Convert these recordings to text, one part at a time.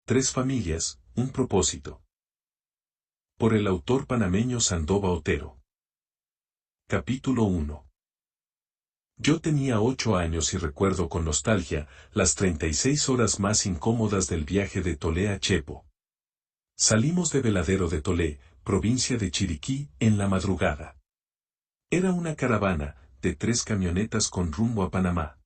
Tres familias, un propósito. Por el autor panameño Sandoval Otero. Capítulo 1. Yo tenía 8 años y recuerdo con nostalgia las 36 horas más incómodas del viaje de Tolé a Chepo. Salimos de Veladero de Tolé, provincia de Chiriquí, en la madrugada. Era una caravana, de 3 camionetas con rumbo a Panamá.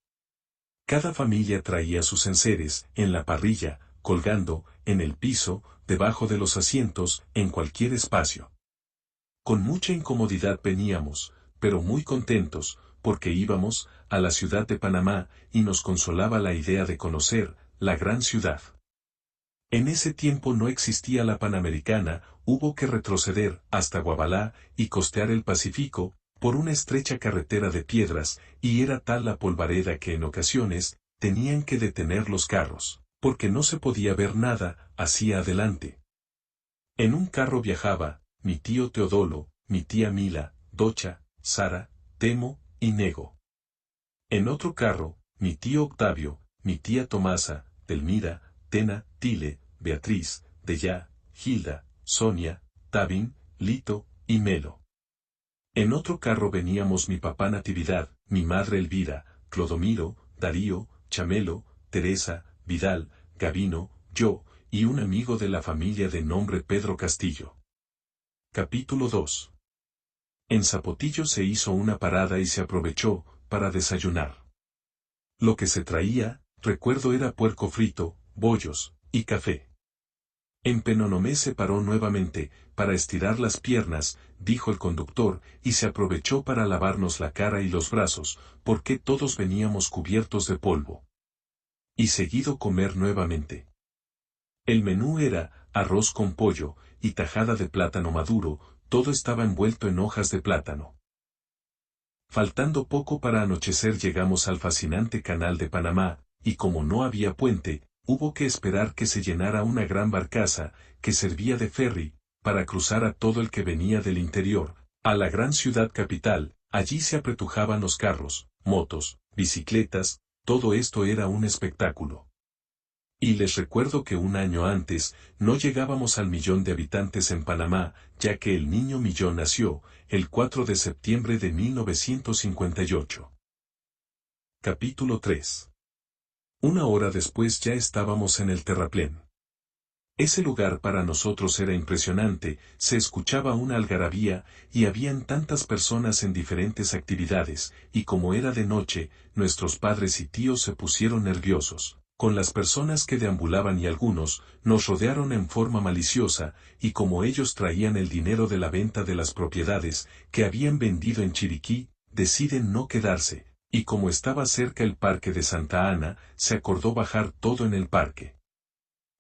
Cada familia traía sus enseres, en la parrilla, colgando, en el piso, debajo de los asientos, en cualquier espacio. Con mucha incomodidad veníamos, pero muy contentos, porque íbamos a la ciudad de Panamá y nos consolaba la idea de conocer la gran ciudad. En ese tiempo no existía la Panamericana, hubo que retroceder hasta Guabalá y costear el Pacífico, por una estrecha carretera de piedras, y era tal la polvareda que en ocasiones tenían que detener los carros, porque no se podía ver nada hacia adelante. En un carro viajaba mi tío Teodolo, mi tía Mila, Docha, Sara, Temo y Nego. En otro carro, mi tío Octavio, mi tía Tomasa, Delmira, Tena, Tile, Beatriz, Deyá, Gilda, Sonia, Tabín, Lito y Melo. En otro carro veníamos mi papá Natividad, mi madre Elvira, Clodomiro, Darío, Chamelo, Teresa, Vidal, Gavino, yo, y un amigo de la familia de nombre Pedro Castillo. Capítulo 2. En Zapotillo se hizo una parada y se aprovechó para desayunar. Lo que se traía, recuerdo, era puerco frito, bollos y café. En Penonomé se paró nuevamente, para estirar las piernas, dijo el conductor, y se aprovechó para lavarnos la cara y los brazos, porque todos veníamos cubiertos de polvo. Y seguido comer nuevamente. El menú era arroz con pollo y tajada de plátano maduro, todo estaba envuelto en hojas de plátano. Faltando poco para anochecer llegamos al fascinante canal de Panamá, y como no había puente, hubo que esperar que se llenara una gran barcaza, que servía de ferry, para cruzar a todo el que venía del interior, a la gran ciudad capital. Allí se apretujaban los carros, motos, bicicletas, todo esto era un espectáculo. Y les recuerdo que un año antes, no llegábamos al 1.000.000 de habitantes en Panamá, ya que el niño millón nació, el 4 de septiembre de 1958. Capítulo 3. Una hora después ya estábamos en el terraplén. Ese lugar para nosotros era impresionante, se escuchaba una algarabía, y habían tantas personas en diferentes actividades, y como era de noche, nuestros padres y tíos se pusieron nerviosos con las personas que deambulaban y algunos nos rodearon en forma maliciosa, y como ellos traían el dinero de la venta de las propiedades que habían vendido en Chiriquí, deciden no quedarse, y como estaba cerca el parque de Santa Ana, se acordó bajar todo en el parque.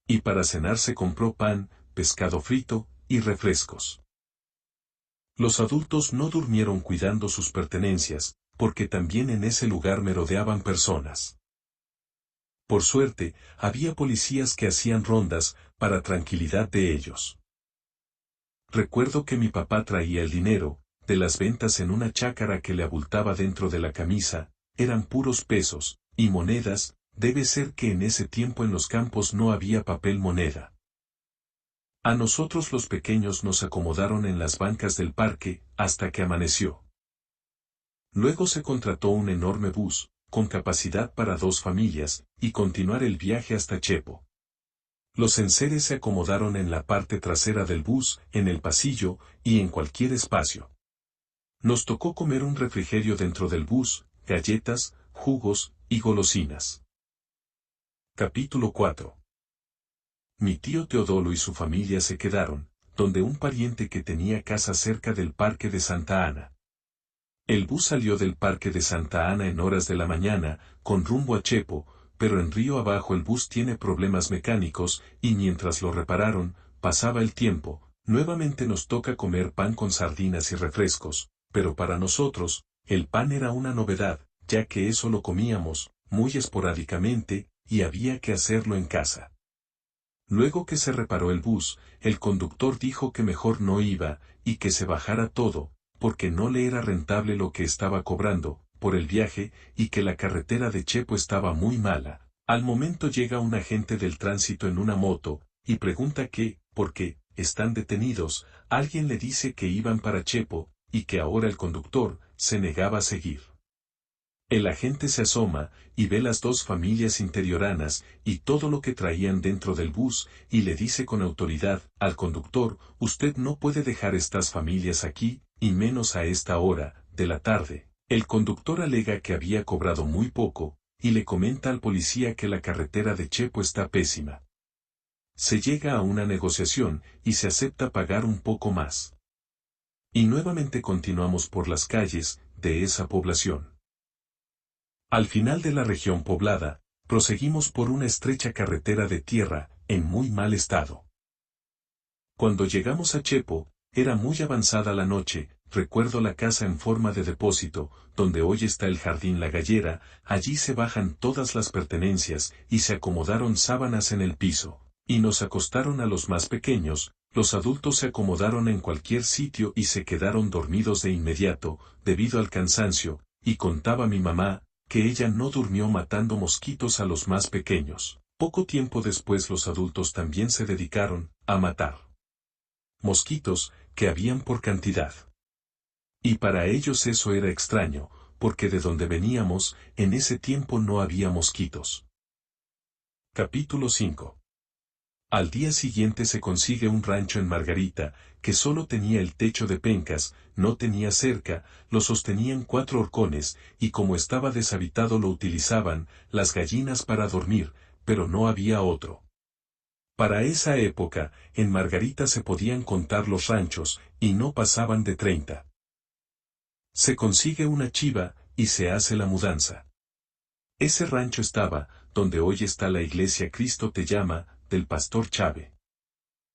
Y para cenar se compró pan, pescado frito y refrescos. Los adultos no durmieron cuidando sus pertenencias, porque también en ese lugar merodeaban personas. Por suerte, había policías que hacían rondas, para tranquilidad de ellos. Recuerdo que mi papá traía el dinero, de las ventas en una chácara que le abultaba dentro de la camisa, eran puros pesos, y monedas, debe ser que en ese tiempo en los campos no había papel moneda. A nosotros los pequeños nos acomodaron en las bancas del parque, hasta que amaneció. Luego se contrató un enorme bus, con capacidad para 2 familias, y continuar el viaje hasta Chepo. Los enseres se acomodaron en la parte trasera del bus, en el pasillo, y en cualquier espacio. Nos tocó comer un refrigerio dentro del bus, galletas, jugos, y golosinas. Capítulo 4. Mi tío Teodolo y su familia se quedaron, donde un pariente que tenía casa cerca del parque de Santa Ana. El bus salió del parque de Santa Ana en horas de la mañana, con rumbo a Chepo, pero en río abajo el bus tiene problemas mecánicos, y mientras lo repararon, pasaba el tiempo, nuevamente nos toca comer pan con sardinas y refrescos, pero para nosotros, el pan era una novedad, ya que eso lo comíamos, muy esporádicamente, y había que hacerlo en casa. Luego que se reparó el bus, el conductor dijo que mejor no iba, y que se bajara todo, porque no le era rentable lo que estaba cobrando por el viaje, y que la carretera de Chepo estaba muy mala, Al momento llega un agente del tránsito en una moto, y pregunta por qué, están detenidos. Alguien le dice que iban para Chepo, y que ahora el conductor se negaba a seguir. El agente se asoma, y ve las dos familias interioranas, y todo lo que traían dentro del bus, y le dice con autoridad al conductor: usted no puede dejar estas familias aquí, y menos a esta hora de la tarde. El conductor alega que había cobrado muy poco, y le comenta al policía que la carretera de Chepo está pésima. Se llega a una negociación, y se acepta pagar un poco más. Y nuevamente continuamos por las calles de esa población. Al final de la región poblada, proseguimos por una estrecha carretera de tierra, en muy mal estado. Cuando llegamos a Chepo, era muy avanzada la noche. Recuerdo la casa en forma de depósito, donde hoy está el jardín La Gallera. Allí se bajan todas las pertenencias, y se acomodaron sábanas en el piso, y nos acostaron a los más pequeños. Los adultos se acomodaron en cualquier sitio y se quedaron dormidos de inmediato, debido al cansancio, y contaba mi mamá, que ella no durmió matando mosquitos a los más pequeños. Poco tiempo después los adultos también se dedicaron a matar mosquitos, que habían por cantidad. Y para ellos eso era extraño, porque de donde veníamos, en ese tiempo no había mosquitos. Capítulo 5. Al día siguiente se consigue un rancho en Margarita, que solo tenía el techo de pencas, no tenía cerca, lo sostenían 4 horcones, y como estaba deshabitado lo utilizaban las gallinas para dormir, pero no había otro. Para esa época, en Margarita se podían contar los ranchos, y no pasaban de 30. Se consigue una chiva, y se hace la mudanza. Ese rancho estaba, donde hoy está la iglesia Cristo te llama, del pastor Chave.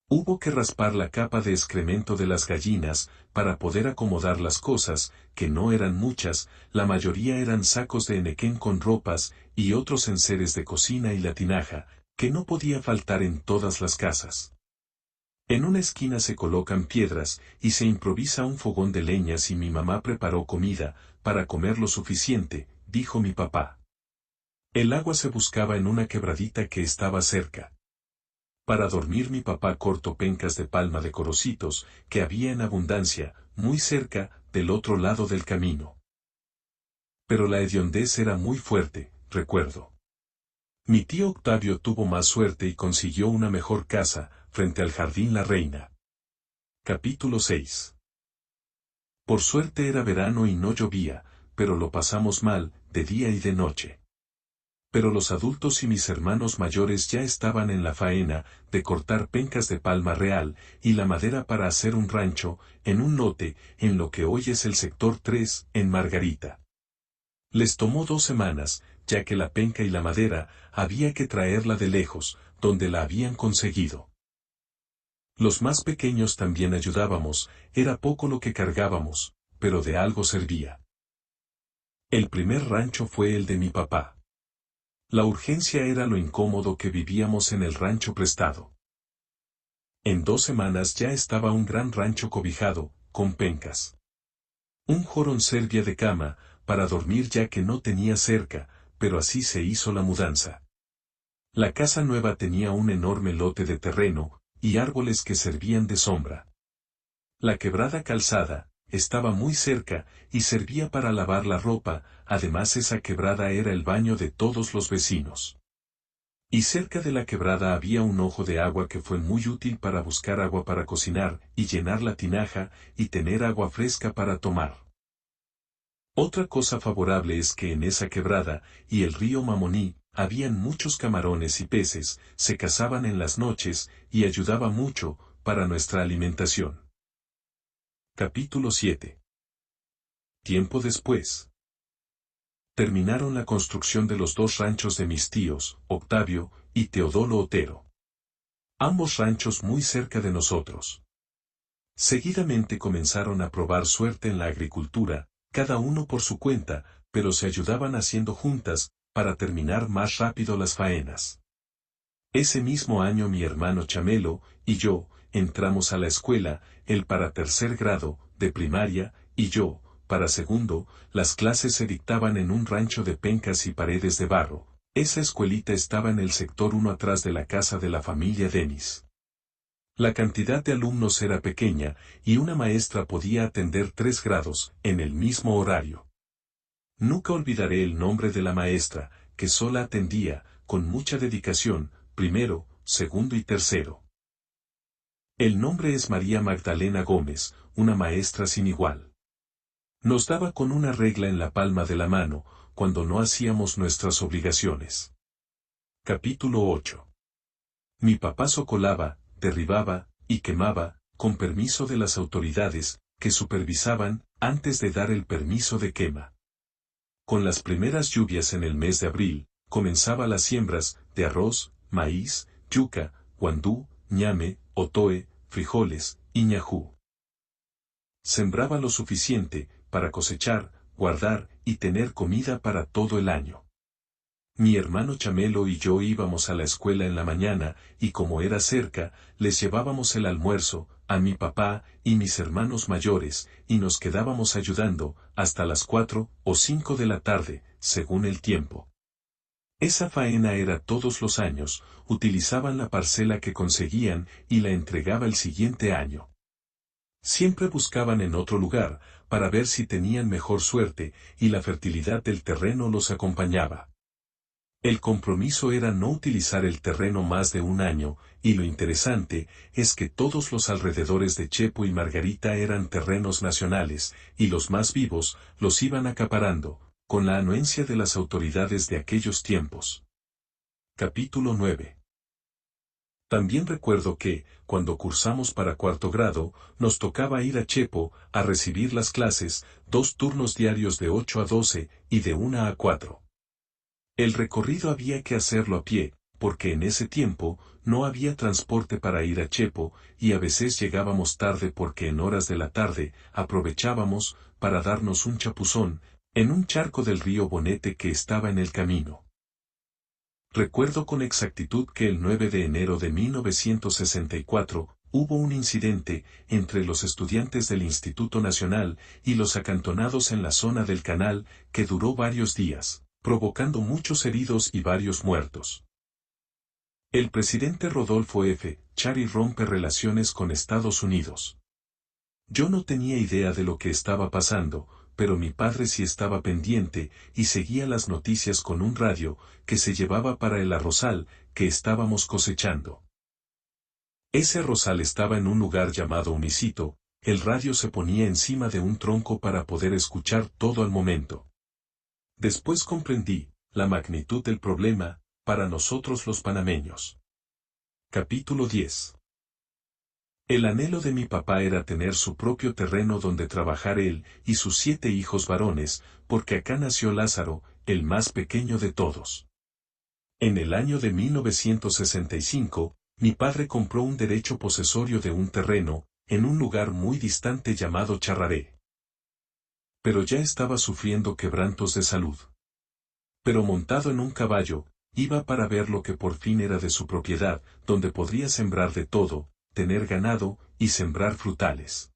Hubo que raspar la capa de excremento de las gallinas, para poder acomodar las cosas, que no eran muchas. La mayoría eran sacos de enequén con ropas, y otros enseres de cocina y la tinaja, que no podía faltar en todas las casas. En una esquina se colocan piedras, y se improvisa un fogón de leñas y mi mamá preparó comida, para comer lo suficiente, dijo mi papá. El agua se buscaba en una quebradita que estaba cerca. Para dormir mi papá cortó pencas de palma de corocitos, que había en abundancia, muy cerca, del otro lado del camino. Pero la hediondez era muy fuerte, recuerdo. Mi tío Octavio tuvo más suerte y consiguió una mejor casa, frente al jardín La Reina. Capítulo 6. Por suerte era verano y no llovía, pero lo pasamos mal, de día y de noche. Pero los adultos y mis hermanos mayores ya estaban en la faena, de cortar pencas de palma real, y la madera para hacer un rancho, en un lote, en lo que hoy es el sector 3, en Margarita. Les tomó 2 semanas, ya que la penca y la madera, había que traerla de lejos, donde la habían conseguido. Los más pequeños también ayudábamos, era poco lo que cargábamos, pero de algo servía. El primer rancho fue el de mi papá. La urgencia era lo incómodo que vivíamos en el rancho prestado. En 2 semanas ya estaba un gran rancho cobijado, con pencas. Un jorón servía de cama, para dormir ya que no tenía cerca, pero así se hizo la mudanza. La casa nueva tenía un enorme lote de terreno, y árboles que servían de sombra. La quebrada calzada, estaba muy cerca, y servía para lavar la ropa. Además esa quebrada era el baño de todos los vecinos. Y cerca de la quebrada había un ojo de agua que fue muy útil para buscar agua para cocinar, y llenar la tinaja, y tener agua fresca para tomar. Otra cosa favorable es que en esa quebrada, y el río Mamoní, habían muchos camarones y peces, se cazaban en las noches, y ayudaba mucho, para nuestra alimentación. Capítulo 7. Tiempo después. Terminaron la construcción de los 2 ranchos de mis tíos, Octavio y Teodoro Otero. Ambos ranchos muy cerca de nosotros. Seguidamente comenzaron a probar suerte en la agricultura, cada uno por su cuenta, pero se ayudaban haciendo juntas, para terminar más rápido las faenas. Ese mismo año mi hermano Chamelo y yo entramos a la escuela, él para 3er grado, de primaria, y yo, para 2º. Las clases se dictaban en un rancho de pencas y paredes de barro, Esa escuelita estaba en el sector 1 atrás de la casa de la familia Denis. La cantidad de alumnos era pequeña, y una maestra podía atender 3 grados, en el mismo horario. Nunca olvidaré el nombre de la maestra, que sola atendía, con mucha dedicación, primero, segundo y tercero. El nombre es María Magdalena Gómez, una maestra sin igual. Nos daba con una regla en la palma de la mano, cuando no hacíamos nuestras obligaciones. Capítulo 8. Mi papá socolaba, derribaba, y quemaba, con permiso de las autoridades, que supervisaban, antes de dar el permiso de quema. Con las primeras lluvias en el mes de abril, comenzaba las siembras, de arroz, maíz, yuca, guandú, ñame, otoe, frijoles, y ñajú. Sembraba lo suficiente, para cosechar, guardar, y tener comida para todo el año. Mi hermano Chamelo y yo íbamos a la escuela en la mañana, y como era cerca, les llevábamos el almuerzo, a mi papá y mis hermanos mayores, y nos quedábamos ayudando, hasta las 4 o 5 de la tarde, según el tiempo. Esa faena era todos los años, utilizaban la parcela que conseguían, y la entregaba el siguiente año. Siempre buscaban en otro lugar, para ver si tenían mejor suerte, y la fertilidad del terreno los acompañaba. El compromiso era no utilizar el terreno más de un año, y lo interesante es que todos los alrededores de Chepo y Margarita eran terrenos nacionales, y los más vivos los iban acaparando, con la anuencia de las autoridades de aquellos tiempos. Capítulo 9. También recuerdo que, cuando cursamos para 4º grado, nos tocaba ir a Chepo, a recibir las clases, 2 turnos diarios de 8 a 12, y de 1 a 4. El recorrido había que hacerlo a pie, porque en ese tiempo, no había transporte para ir a Chepo, y a veces llegábamos tarde porque en horas de la tarde, aprovechábamos, para darnos un chapuzón, en un charco del río Bonete que estaba en el camino. Recuerdo con exactitud que el 9 de enero de 1964, hubo un incidente, entre los estudiantes del Instituto Nacional, y los acantonados en la zona del canal, que duró varios días, provocando muchos heridos y varios muertos. El presidente Rodolfo F. Chari rompe relaciones con Estados Unidos. Yo no tenía idea de lo que estaba pasando, pero mi padre sí estaba pendiente, y seguía las noticias con un radio, que se llevaba para el arrozal, que estábamos cosechando. Ese arrozal estaba en un lugar llamado Unicito, el radio se ponía encima de un tronco para poder escuchar todo al momento. Después comprendí, la magnitud del problema, para nosotros los panameños. Capítulo 10. El anhelo de mi papá era tener su propio terreno donde trabajar él y sus 7 hijos varones, porque acá nació Lázaro, el más pequeño de todos. En el año de 1965, mi padre compró un derecho posesorio de un terreno, en un lugar muy distante llamado Charraré. Pero ya estaba sufriendo quebrantos de salud. Pero montado en un caballo, iba para ver lo que por fin era de su propiedad, donde podría sembrar de todo, tener ganado, y sembrar frutales.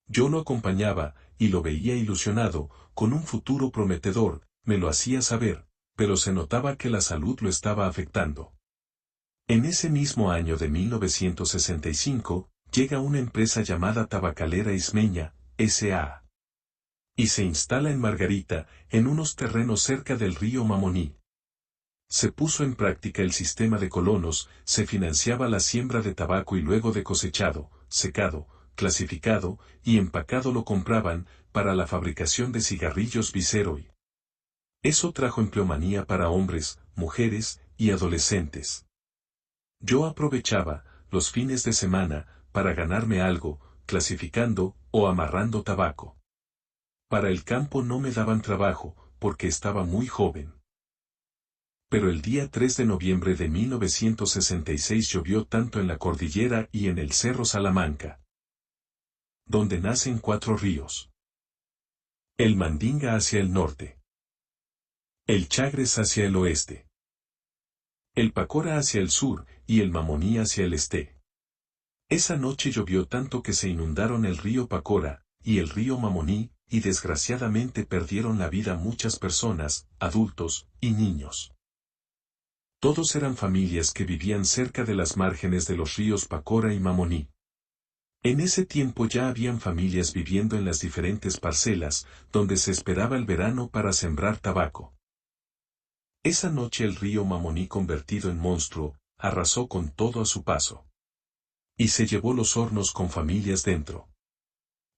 Yo lo acompañaba, y lo veía ilusionado, con un futuro prometedor, me lo hacía saber, pero se notaba que la salud lo estaba afectando. En ese mismo año de 1965, llega una empresa llamada Tabacalera Ismeña, S.A. y se instala en Margarita, en unos terrenos cerca del río Mamoní. Se puso en práctica el sistema de colonos, se financiaba la siembra de tabaco y luego de cosechado, secado, clasificado y empacado lo compraban, para la fabricación de cigarrillos Viceroy. Eso trajo empleomanía para hombres, mujeres y adolescentes. Yo aprovechaba, los fines de semana, para ganarme algo, clasificando o amarrando tabaco. Para el campo no me daban trabajo, porque estaba muy joven. Pero el día 3 de noviembre de 1966 llovió tanto en la cordillera y en el Cerro Salamanca, donde nacen 4 ríos. El Mandinga hacia el norte. El Chagres hacia el oeste. El Pacora hacia el sur, y el Mamoní hacia el este. Esa noche llovió tanto que se inundaron el río Pacora, y el río Mamoní, y desgraciadamente perdieron la vida muchas personas, adultos, y niños. Todos eran familias que vivían cerca de las márgenes de los ríos Pacora y Mamoní. En ese tiempo ya habían familias viviendo en las diferentes parcelas, donde se esperaba el verano para sembrar tabaco. Esa noche el río Mamoní, convertido en monstruo, arrasó con todo a su paso. Y se llevó los hornos con familias dentro.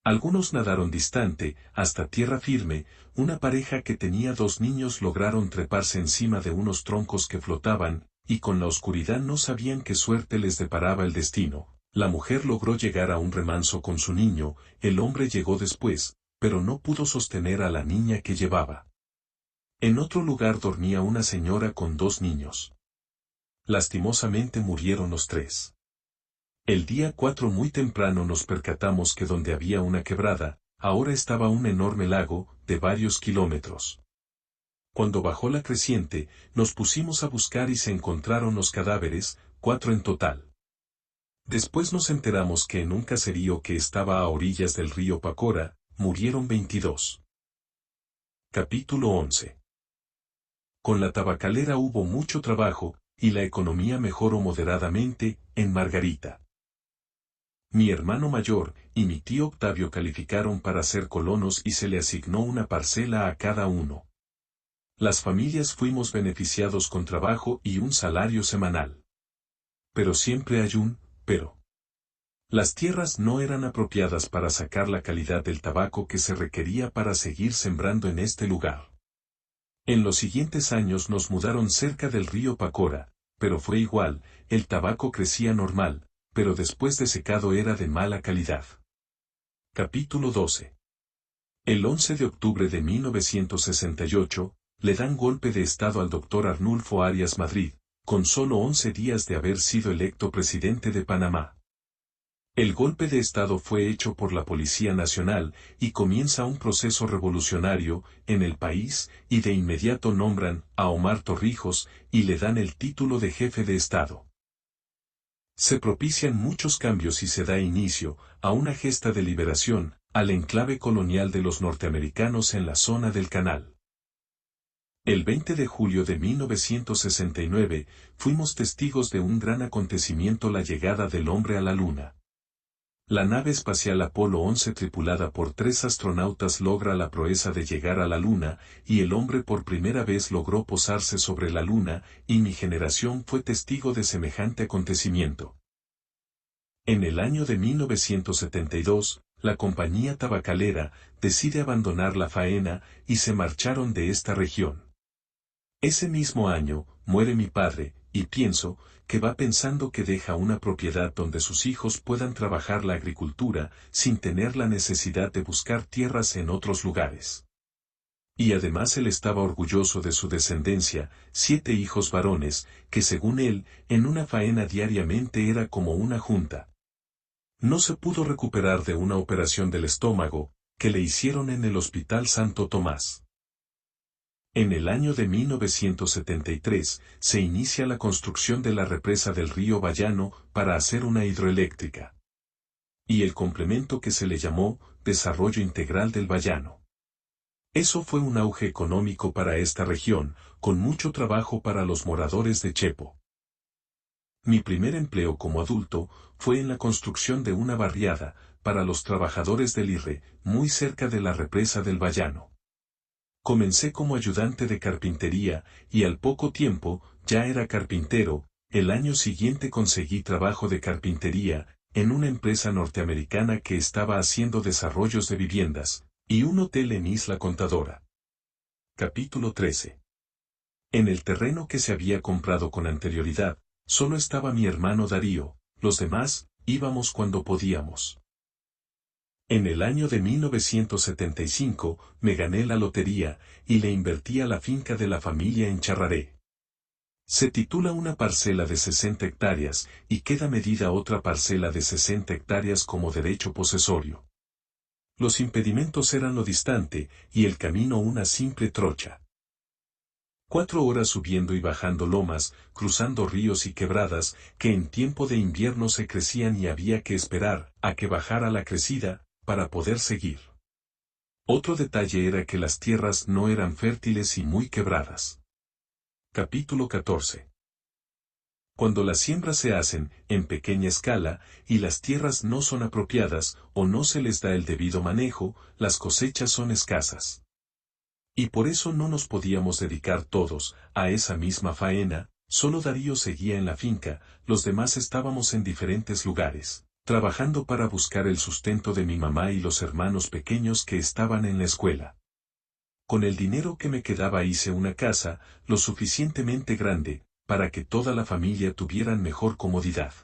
Algunos nadaron distante, hasta tierra firme. Una pareja que tenía 2 niños lograron treparse encima de unos troncos que flotaban, y con la oscuridad no sabían qué suerte les deparaba el destino. La mujer logró llegar a un remanso con su niño, el hombre llegó después, pero no pudo sostener a la niña que llevaba. En otro lugar dormía una señora con 2 niños. Lastimosamente murieron los 3. El día 4 muy temprano nos percatamos que donde había una quebrada, ahora estaba un enorme lago, de varios kilómetros. Cuando bajó la creciente, nos pusimos a buscar y se encontraron los cadáveres, 4 en total. Después nos enteramos que en un caserío que estaba a orillas del río Pacora, murieron 22. Capítulo 11. Con la tabacalera hubo mucho trabajo, y la economía mejoró moderadamente, en Margarita. Mi hermano mayor y mi tío Octavio calificaron para ser colonos y se le asignó una parcela a cada uno. Las familias fuimos beneficiados con trabajo y un salario semanal. Pero siempre hay un pero. Las tierras no eran apropiadas para sacar la calidad del tabaco que se requería para seguir sembrando en este lugar. En los siguientes años nos mudaron cerca del río Pacora, pero fue igual, el tabaco crecía normal, pero después de secado era de mala calidad. Capítulo 12. El 11 de octubre de 1968, le dan golpe de estado al doctor Arnulfo Arias Madrid, con solo 11 días de haber sido electo presidente de Panamá. El golpe de estado fue hecho por la Policía Nacional, y comienza un proceso revolucionario en el país, y de inmediato nombran a Omar Torrijos, y le dan el título de jefe de Estado. Se propician muchos cambios y se da inicio a una gesta de liberación, al enclave colonial de los norteamericanos en la zona del Canal. El 20 de julio de 1969, fuimos testigos de un gran acontecimiento: la llegada del hombre a la Luna. La nave espacial Apolo 11 tripulada por 3 astronautas logra la proeza de llegar a la Luna, y el hombre por primera vez logró posarse sobre la Luna, y mi generación fue testigo de semejante acontecimiento. En el año de 1972, la compañía tabacalera decide abandonar la faena, y se marcharon de esta región. Ese mismo año, muere mi padre, y pienso que va pensando que deja una propiedad donde sus hijos puedan trabajar la agricultura, sin tener la necesidad de buscar tierras en otros lugares. Y además él estaba orgulloso de su descendencia, 7 hijos varones, que según él, en una faena diariamente era como una junta. No se pudo recuperar de una operación del estómago, que le hicieron en el Hospital Santo Tomás. En el año de 1973, se inicia la construcción de la represa del río Bayano para hacer una hidroeléctrica. Y el complemento que se le llamó Desarrollo Integral del Bayano. Eso fue un auge económico para esta región, con mucho trabajo para los moradores de Chepo. Mi primer empleo como adulto fue en la construcción de una barriada para los trabajadores del IRRE, muy cerca de la represa del Bayano. Comencé como ayudante de carpintería, y al poco tiempo, ya era carpintero. El año siguiente conseguí trabajo de carpintería, en una empresa norteamericana que estaba haciendo desarrollos de viviendas, y un hotel en Isla Contadora. Capítulo 13. En el terreno que se había comprado con anterioridad, solo estaba mi hermano Darío, los demás, íbamos cuando podíamos. En el año de 1975, me gané la lotería, y le invertí a la finca de la familia en Charraré. Se titula una parcela de 60 hectáreas, y queda medida otra parcela de 60 hectáreas como derecho posesorio. Los impedimentos eran lo distante, y el camino una simple trocha. 4 horas subiendo y bajando lomas, cruzando ríos y quebradas, que en tiempo de invierno se crecían y había que esperar a que bajara la crecida, para poder seguir. Otro detalle era que las tierras no eran fértiles y muy quebradas. Capítulo 14. Cuando las siembras se hacen en pequeña escala y las tierras no son apropiadas o no se les da el debido manejo, las cosechas son escasas. Y por eso no nos podíamos dedicar todos a esa misma faena, solo Darío seguía en la finca, los demás estábamos en diferentes lugares, trabajando para buscar el sustento de mi mamá y los hermanos pequeños que estaban en la escuela. Con el dinero que me quedaba hice una casa, lo suficientemente grande, para que toda la familia tuvieran mejor comodidad.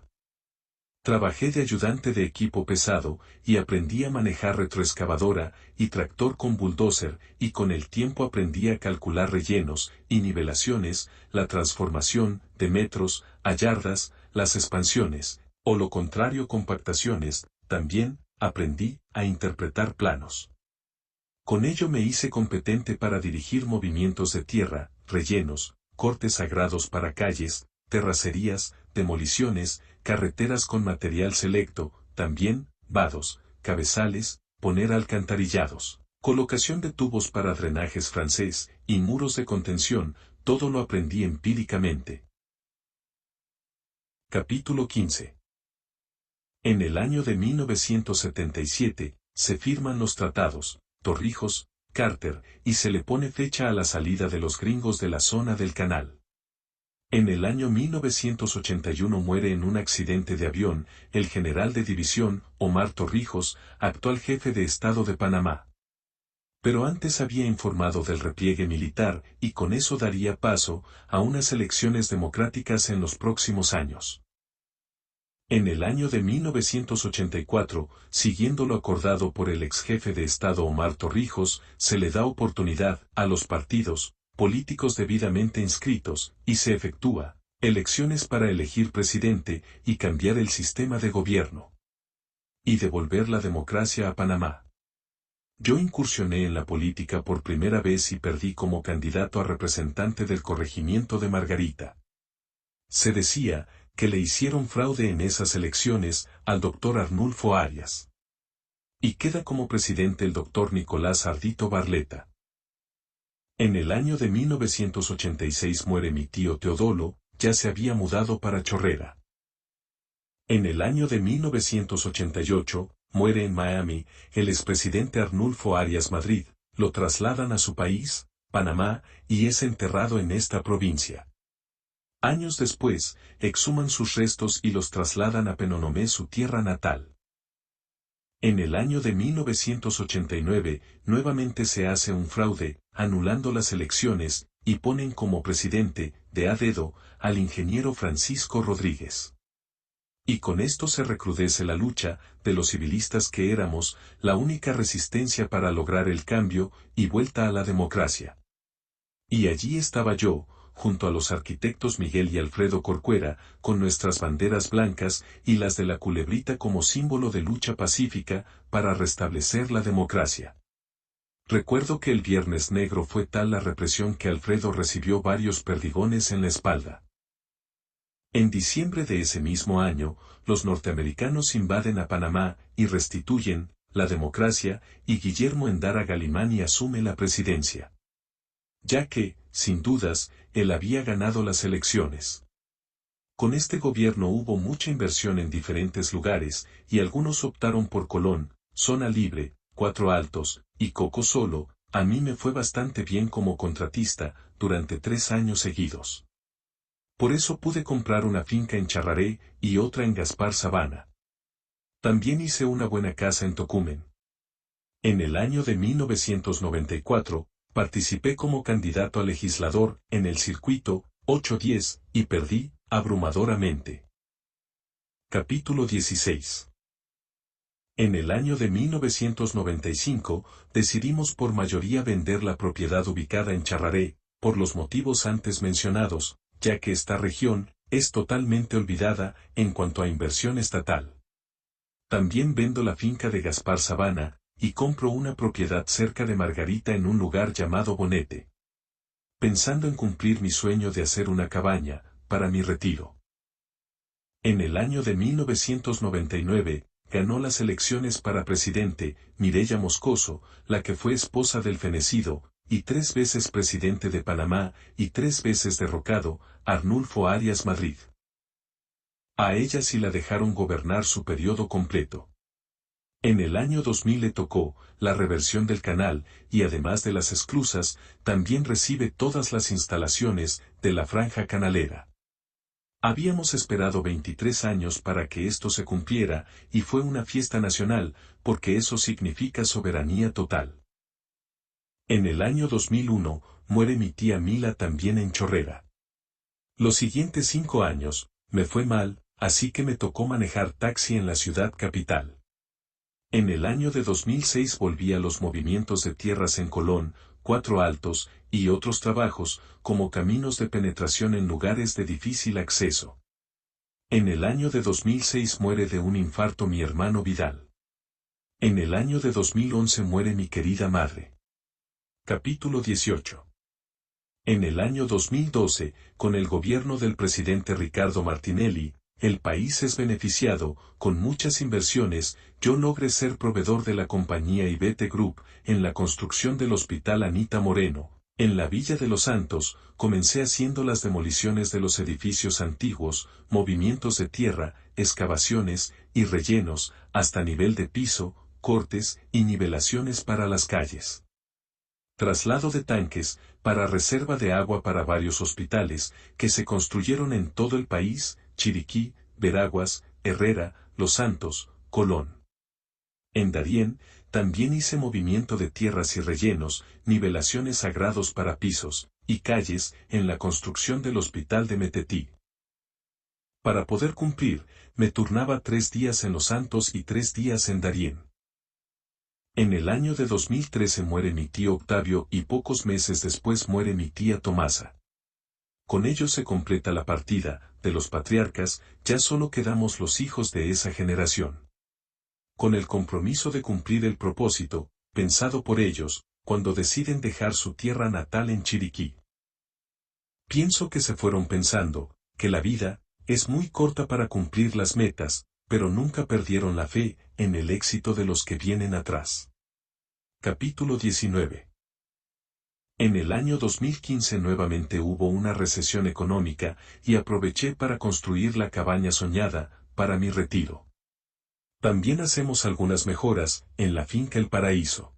Trabajé de ayudante de equipo pesado, y aprendí a manejar retroexcavadora y tractor con bulldozer, y con el tiempo aprendí a calcular rellenos y nivelaciones, la transformación de metros a yardas, las expansiones, o lo contrario compactaciones, también aprendí a interpretar planos. Con ello me hice competente para dirigir movimientos de tierra, rellenos, cortes sagrados para calles, terracerías, demoliciones, carreteras con material selecto, también, vados, cabezales, poner alcantarillados, colocación de tubos para drenajes francés, y muros de contención, todo lo aprendí empíricamente. Capítulo 15. En el año de 1977, se firman los tratados, Torrijos, Carter, y se le pone fecha a la salida de los gringos de la zona del canal. En el año 1981 muere en un accidente de avión el general de división, Omar Torrijos, actual jefe de Estado de Panamá. Pero antes había informado del repliegue militar y con eso daría paso a unas elecciones democráticas en los próximos años. En el año de 1984, siguiendo lo acordado por el ex jefe de Estado Omar Torrijos, se le da oportunidad a los partidos políticos debidamente inscritos, y se efectúa elecciones para elegir presidente y cambiar el sistema de gobierno. Y devolver la democracia a Panamá. Yo incursioné en la política por primera vez y perdí como candidato a representante del corregimiento de Margarita. Se decía que le hicieron fraude en esas elecciones al doctor Arnulfo Arias. Y queda como presidente el doctor Nicolás Ardito Barleta. En el año de 1986 muere mi tío Teodolo, ya se había mudado para Chorrera. En el año de 1988, muere en Miami, el expresidente Arnulfo Arias Madrid, lo trasladan a su país, Panamá, y es enterrado en esta provincia. Años después, exhuman sus restos y los trasladan a Penonomé, su tierra natal. En el año de 1989, nuevamente se hace un fraude, anulando las elecciones, y ponen como presidente, de a dedo, al ingeniero Francisco Rodríguez. Y con esto se recrudece la lucha, de los civilistas que éramos, la única resistencia para lograr el cambio, y vuelta a la democracia. Y allí estaba yo, junto a los arquitectos Miguel y Alfredo Corcuera, con nuestras banderas blancas y las de la culebrita como símbolo de lucha pacífica, para restablecer la democracia. Recuerdo que el Viernes Negro fue tal la represión que Alfredo recibió varios perdigones en la espalda. En diciembre de ese mismo año, los norteamericanos invaden a Panamá y restituyen la democracia, y Guillermo Endara Galimani asume la presidencia. Ya que, sin dudas, él había ganado las elecciones. Con este gobierno hubo mucha inversión en diferentes lugares, y algunos optaron por Colón, Zona Libre, Cuatro Altos, y Coco Solo. A mí me fue bastante bien como contratista, durante 3 años seguidos. Por eso pude comprar una finca en Charraré, y otra en Gaspar Sabana. También hice una buena casa en Tocumen. En el año de 1994, participé como candidato a legislador en el circuito 810 y perdí abrumadoramente. Capítulo 16. En el año de 1995 decidimos por mayoría vender la propiedad ubicada en Charraré, por los motivos antes mencionados, ya que esta región es totalmente olvidada en cuanto a inversión estatal. También vendo la finca de Gaspar Sabana, y compro una propiedad cerca de Margarita en un lugar llamado Bonete. Pensando en cumplir mi sueño de hacer una cabaña, para mi retiro. En el año de 1999, ganó las elecciones para presidente, Mireya Moscoso, la que fue esposa del fenecido, y 3 veces presidente de Panamá, y 3 veces derrocado, Arnulfo Arias Madrid. A ella sí la dejaron gobernar su periodo completo. En el año 2000 le tocó la reversión del canal y además de las esclusas, también recibe todas las instalaciones de la franja canalera. Habíamos esperado 23 años para que esto se cumpliera y fue una fiesta nacional, porque eso significa soberanía total. En el año 2001, muere mi tía Mila también en Chorrera. Los siguientes 5 años, me fue mal, así que me tocó manejar taxi en la ciudad capital. En el año de 2006 volví a los movimientos de tierras en Colón, Cuatro Altos, y otros trabajos, como caminos de penetración en lugares de difícil acceso. En el año de 2006 muere de un infarto mi hermano Vidal. En el año de 2011 muere mi querida madre. Capítulo 18. En el año 2012, con el gobierno del presidente Ricardo Martinelli, el país es beneficiado, con muchas inversiones. Yo logré ser proveedor de la compañía Ibete Group, en la construcción del Hospital Anita Moreno. En la Villa de los Santos, comencé haciendo las demoliciones de los edificios antiguos, movimientos de tierra, excavaciones y rellenos, hasta nivel de piso, cortes y nivelaciones para las calles. Traslado de tanques, para reserva de agua para varios hospitales, que se construyeron en todo el país, Chiriquí, Veraguas, Herrera, Los Santos, Colón. En Darién, también hice movimiento de tierras y rellenos, nivelaciones a grados para pisos y calles, en la construcción del hospital de Metetí. Para poder cumplir, me turnaba 3 días en Los Santos y 3 días en Darién. En el año de 2013 muere mi tío Octavio y pocos meses después muere mi tía Tomasa. Con ello se completa la partida de los patriarcas, ya solo quedamos los hijos de esa generación. Con el compromiso de cumplir el propósito, pensado por ellos, cuando deciden dejar su tierra natal en Chiriquí. Pienso que se fueron pensando, que la vida, es muy corta para cumplir las metas, pero nunca perdieron la fe, en el éxito de los que vienen atrás. Capítulo 19. En el año 2015 nuevamente hubo una recesión económica, y aproveché para construir la cabaña soñada, para mi retiro. También hacemos algunas mejoras, en la finca El Paraíso.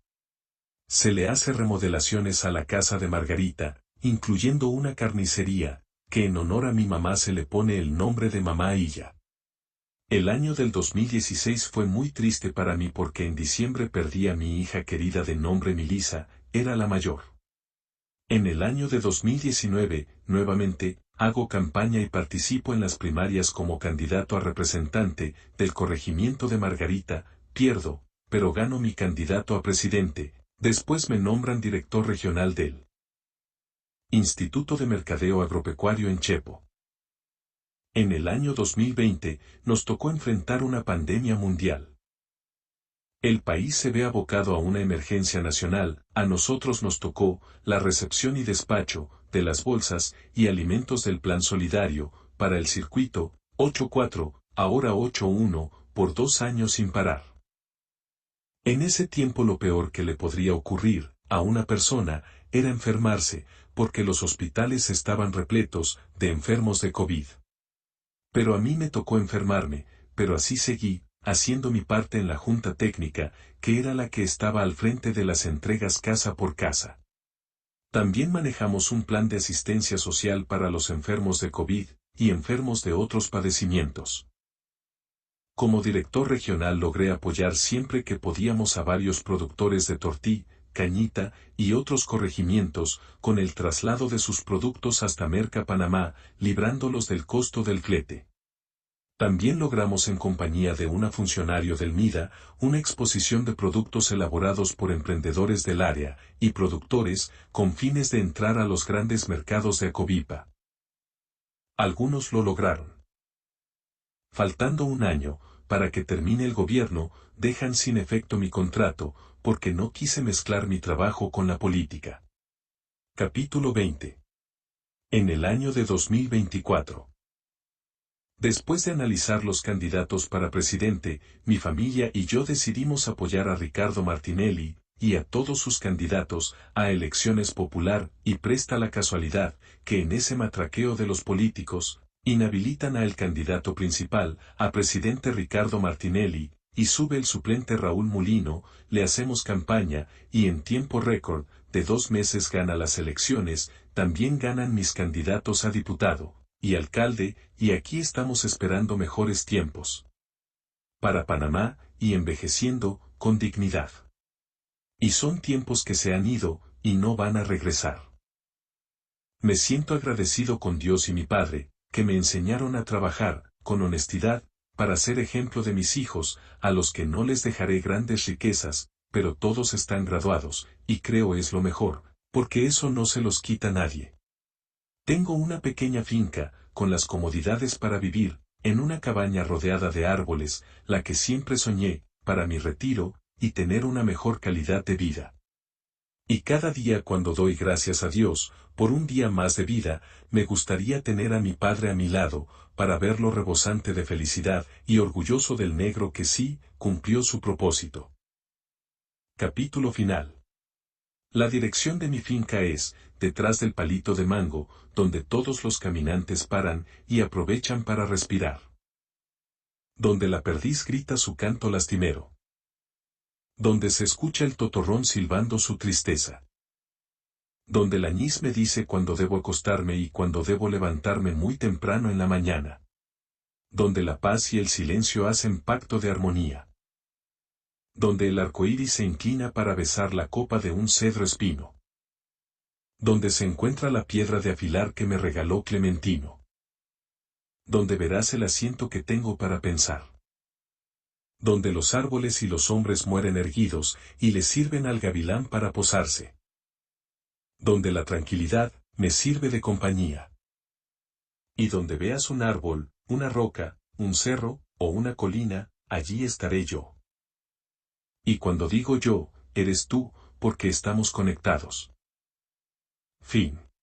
Se le hace remodelaciones a la casa de Margarita, incluyendo una carnicería, que en honor a mi mamá se le pone el nombre de Mamá Illa. El año del 2016 fue muy triste para mí porque en diciembre perdí a mi hija querida de nombre Milisa, era la mayor. En el año de 2019, nuevamente, hago campaña y participo en las primarias como candidato a representante del corregimiento de Margarita, pierdo, pero gano mi candidato a presidente, después me nombran director regional del Instituto de Mercadeo Agropecuario en Chepo. En el año 2020, nos tocó enfrentar una pandemia mundial. El país se ve abocado a una emergencia nacional, a nosotros nos tocó la recepción y despacho de las bolsas y alimentos del Plan Solidario, para el circuito, 8.4, ahora 8.1, por 2 años sin parar. En ese tiempo lo peor que le podría ocurrir a una persona era enfermarse, porque los hospitales estaban repletos de enfermos de COVID. Pero a mí me tocó enfermarme, pero así seguí, haciendo mi parte en la junta técnica, que era la que estaba al frente de las entregas casa por casa. También manejamos un plan de asistencia social para los enfermos de COVID, y enfermos de otros padecimientos. Como director regional logré apoyar siempre que podíamos a varios productores de tortilla, cañita, y otros corregimientos, con el traslado de sus productos hasta Merca Panamá, librándolos del costo del flete. También logramos en compañía de una funcionario del MIDA, una exposición de productos elaborados por emprendedores del área, y productores, con fines de entrar a los grandes mercados de Acovipa. Algunos lo lograron. Faltando un año, para que termine el gobierno, dejan sin efecto mi contrato, porque no quise mezclar mi trabajo con la política. Capítulo 20. En el año de 2024. Después de analizar los candidatos para presidente, mi familia y yo decidimos apoyar a Ricardo Martinelli, y a todos sus candidatos, a elecciones popular, y presta la casualidad, que en ese matraqueo de los políticos, Inhabilitan a el candidato principal, a presidente Ricardo Martinelli, y sube el suplente Raúl Mulino, le hacemos campaña, y en tiempo récord, de 2 meses gana las elecciones, también ganan mis candidatos a diputado, y alcalde, y aquí estamos esperando mejores tiempos. Para Panamá, y envejeciendo, con dignidad. Y son tiempos que se han ido, y no van a regresar. Me siento agradecido con Dios y mi Padre, que me enseñaron a trabajar, con honestidad, para ser ejemplo de mis hijos, a los que no les dejaré grandes riquezas, pero todos están graduados, y creo es lo mejor, porque eso no se los quita nadie. Tengo una pequeña finca, con las comodidades para vivir, en una cabaña rodeada de árboles, la que siempre soñé, para mi retiro, y tener una mejor calidad de vida. Y cada día cuando doy gracias a Dios, por un día más de vida, me gustaría tener a mi padre a mi lado, para verlo rebosante de felicidad y orgulloso del negro que sí, cumplió su propósito. Capítulo final. La dirección de mi finca es, detrás del palito de mango, donde todos los caminantes paran y aprovechan para respirar. Donde la perdiz grita su canto lastimero. Donde se escucha el totorrón silbando su tristeza. Donde el añís me dice cuando debo acostarme y cuando debo levantarme muy temprano en la mañana. Donde la paz y el silencio hacen pacto de armonía. Donde el arcoíris se inclina para besar la copa de un cedro espino. Donde se encuentra la piedra de afilar que me regaló Clementino. Donde verás el asiento que tengo para pensar. Donde los árboles y los hombres mueren erguidos, y le sirven al gavilán para posarse. Donde la tranquilidad, me sirve de compañía. Y donde veas un árbol, una roca, un cerro, o una colina, allí estaré yo. Y cuando digo yo, eres tú, porque estamos conectados. Fin.